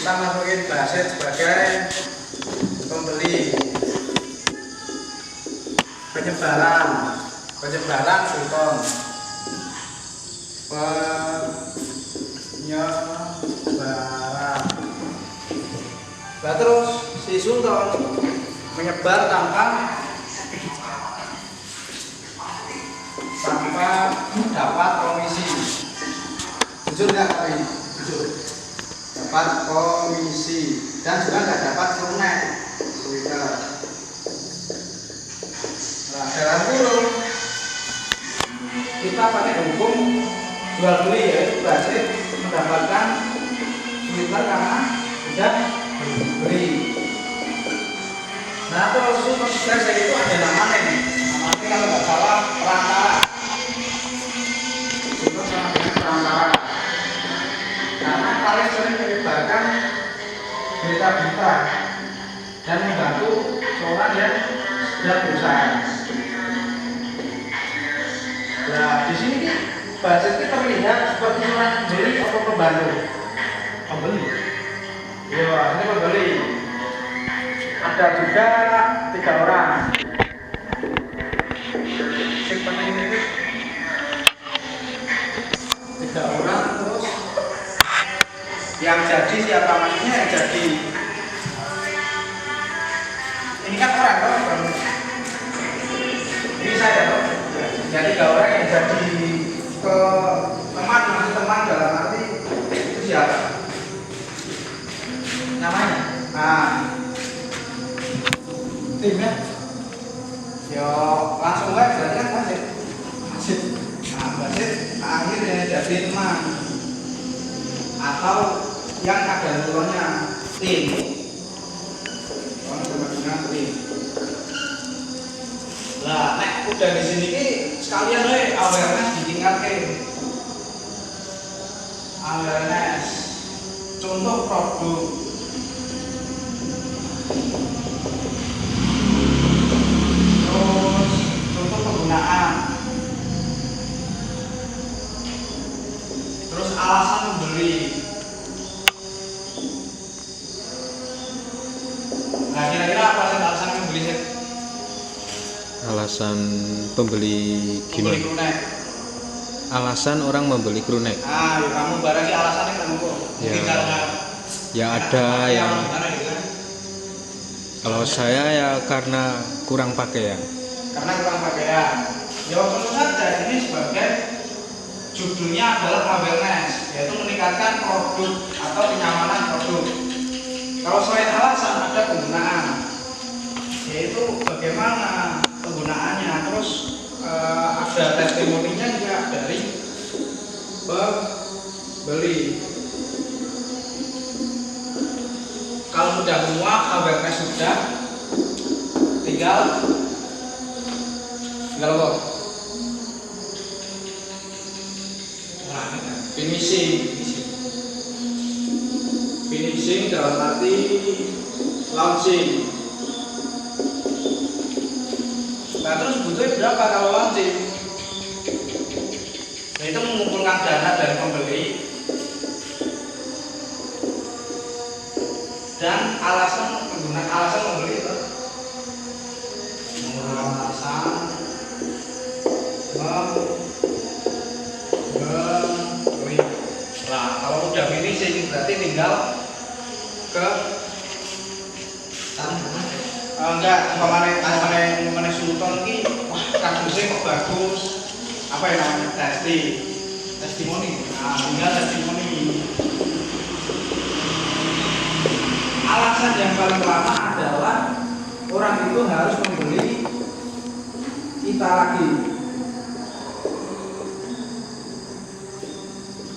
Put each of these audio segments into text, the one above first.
kita masukin basit sebagai pembeli. Penyebaran Sultan. Penyebaran. Nah, terus si Sultan menyebar tanpa dapat komisi. Jujur nggak kali? Jujur. Dapat komisi dan juga nggak dapat kronek. Twitter. Nah, dalam kurung kita pakai hukum jual beli, yaitu basit mendapatkan Twitter karena sudah beli. Nah, terus saya itu ada namanya nih. Namanya kalau nggak salah perantara. Itu sama dengan perantara. Karena paling sering menyebarkan berita-berita dan membantu seorang yang sedang berusaha. Nah, di sini basit itu terlihat seperti orang beli atau pembantu. Pembeli. Ya, ini pembeli. Ada juga 3 orang. Yang penting ini 3 orang, terus yang jadi siapa, maksudnya yang jadi ini kan orang kan? Ini saya loh. Jadi 3 orang yang jadi ke teman, masih teman dalam arti itu siapa? Namanya? Nah, timnya? Yo langsung aja berarti kan basit. Nah, basit akhirnya jadi teman atau yang ada nurunnya tim. Tim. Lah, nek udah di sini ki sekalian awareness ditingkatke. Awareness. Contoh produk. Terus contoh penggunaan. Terus alasan membeli. Nah, kira-kira apa sih alasan membeli sih? Alasan pembeli gimana? Kronek. Alasan orang membeli kronek. Ah, ya kamu barangnya alasannya kamu kok. Ya. Karena Ya ada yang gitu kan? kalau saya ya karena kurang pakaian. Karena kurang pakaian. Ya tentu saja ini sebagai judulnya adalah awareness, yaitu meningkatkan produk atau kenyamanan produk. Kalau selain alasan ada penggunaan, yaitu bagaimana penggunaannya, terus ada testimoninya juga dari pembeli. Kalau sudah semua awareness sudah, tinggal apa? Finishing dalam arti launching. Nah, terus butuh berapa kalau launching? Nah, itu mengumpulkan dana dari pembeli dan alasan penggunaan alasan membeli itu menggunakan alasan membeli. Nah, kalau udah finishing berarti tinggal ke enggak umpamane Sultan ki wah kardusnya kok bagus, apa ya namanya, testimoni. Nah, tinggal testimoni. Alasan yang paling lama adalah orang itu harus membeli kita lagi.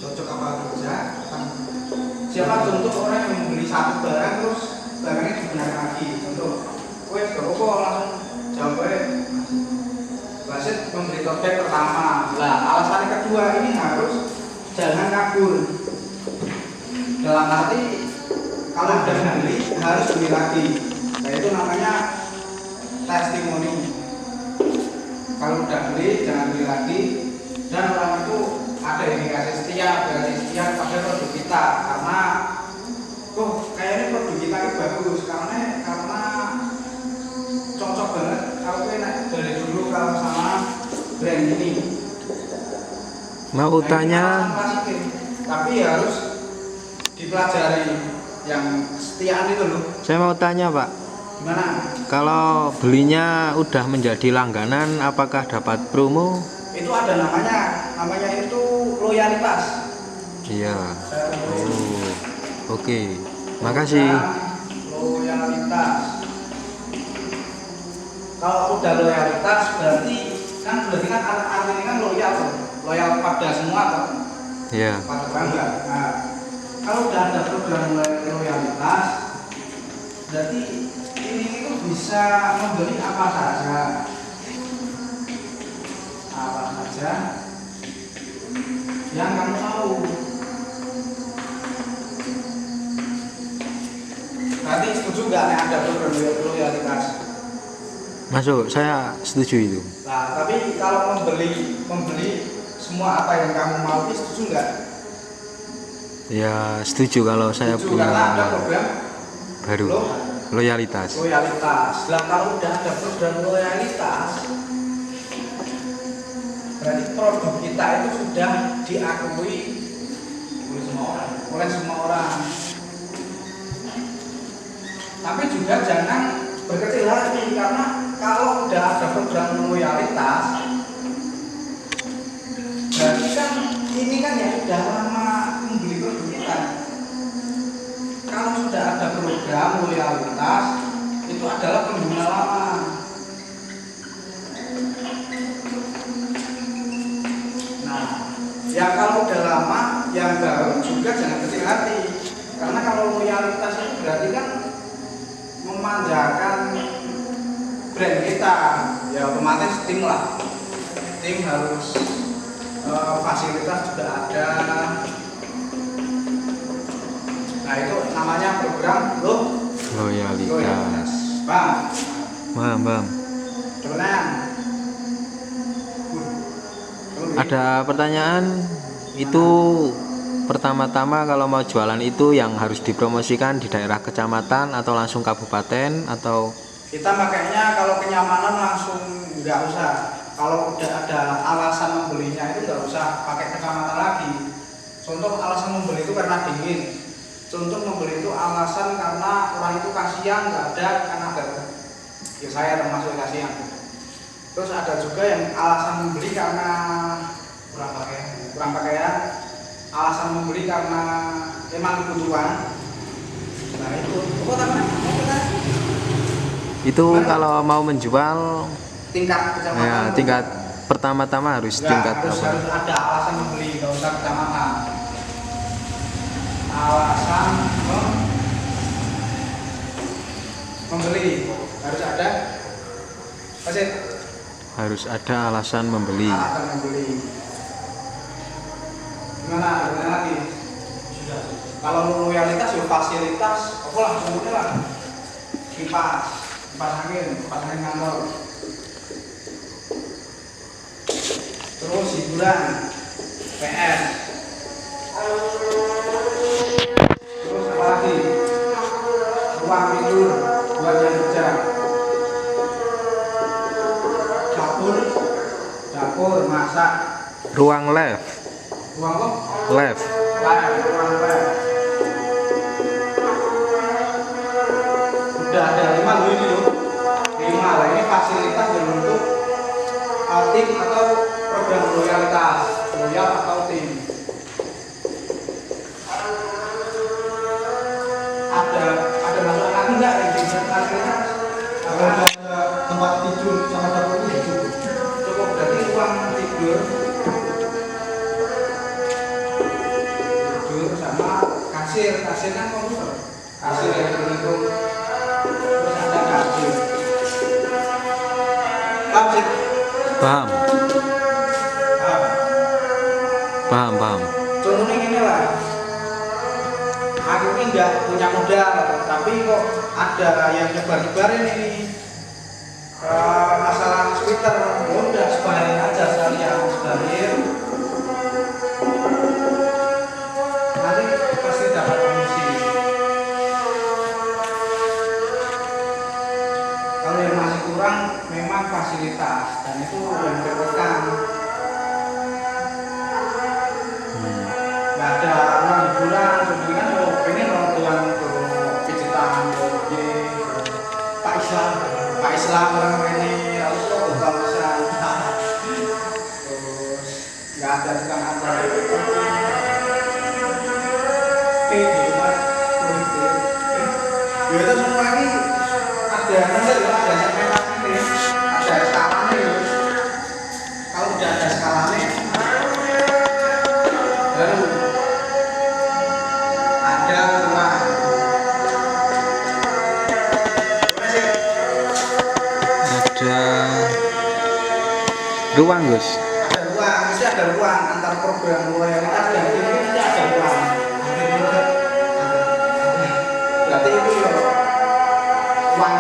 Cocok apa kerja? Siapa contoh orang yang membeli satu barang terus barangnya digunakan lagi? Contoh, wes gak apa langsung jawabnya basit membeli tote bag pertama. Lah, alasan kedua ini harus jangan kabur. Dalam arti kalau udah beli harus beli lagi. Nah, itu namanya testimoni. Kalau udah beli jangan beli lagi, dan orang itu ada indikasi setia pada produk kita karena Mau Nah, ini tanya, alasan masukin. Tapi harus dipelajari yang kesetiaan itu loh. saya mau tanya Pak, Gimana? kalau belinya udah menjadi langganan, apakah dapat promo? Itu ada namanya itu loyalitas. Iya. Saya tulis. Oh, oke. Makasih. Loyalitas. Kalau udah loyalitas berarti kan artinya kan loyal pada semua toh. Iya. Pada bangga. Nah, kalau udah ada program loyalitas, berarti ini itu bisa membeli apa saja yang kamu mau. Berarti setuju nggak nih ada program loyalitas? Masuk, saya setuju itu. Nah, tapi kalau membeli semua apa yang kamu mau, itu setuju nggak? Ya, setuju kalau saya Setuju punya karena ada program baru loyalitas. Nah, kalau udah ada program loyalitas, berarti produk kita itu sudah diakui oleh semua orang. Tapi juga jangan berkecil hati, karena kalau udah ada program loyalitas, berarti kan ini kan ya sudah lama membeli produk kita. Kalau sudah ada program loyalitas, itu adalah pengguna lama. Nah, yang kalau udah lama, yang baru juga jangan kecil hati, karena kalau loyalitas itu berarti kan memanjakan brand kita, ya otomatis tim lah. Tim harus fasilitas juga ada. Nah, itu namanya program Loyalitas. Bang, Bang. Donan. Ada pertanyaan itu pertama-tama kalau mau jualan itu yang harus dipromosikan di daerah kecamatan atau langsung kabupaten atau Kita makanya kalau kenyamanan langsung nggak usah. Kalau udah ada alasan membelinya itu nggak usah pakai kecamatan lagi. Contoh alasan membeli itu karena dingin. Contoh membeli itu alasan karena orang itu kasihan nggak ada anak baru. Ya saya termasuk kasihan. Terus ada juga yang alasan membeli karena kurang pakaian. Alasan membeli karena emang kebutuhan. Nah itu. itu kalau mau menjual Tingkat kecamatan. ya, tingkat pertama-tama harus tingkat harus apa? ada alasan membeli, nggak usah kecamatan. Alasan membeli harus ada. Masih Harus ada alasan membeli. alasan membeli. Gimana lagi? Kalau loyalitas ya fasilitas, apa lah semuanya lah. Kipas angin kantor. Terus hiburan, PS. Terus apa lagi? Ruang tidur buat yang kerja. Dapur masak. Ruang live. Ruang apa? Live. Ruang live. Udah ada 5 loh ini loh. 5 lah, ini fasilitas yang untuk tim atau program loyalitas, loyal atau tim. Ada masukan lagi nggak yang bisa fasilitas? Kalau ada tempat tidur sama dapur itu cukup. Cukup, berarti ruang tidur sama kasir kan komputer. Kasir yang berhitung. Terus ada kasir. Paham. Contohnya gini lah, aku ini nggak punya modal, tapi kok ada yang nyebar-nyebarin ini masalah Twitter, udah sebarin aja sekalian, sebarin, nanti pasti dapat komisi. Kalau yang masih kurang, memang fasilitas, dan itu yang berpegang. Islam orang ini harus kok bisa terus nggak ada tukang antar di rumah ya itu semua ini ada nomor ya ada segmentasi ada skalanya ya kalau udah ada skalanya baru ada ruang ruang Gus. ada ruang, mesti ada ruang antar program loyalitas dan ini mesti ada ruang. Berarti itu ya ruang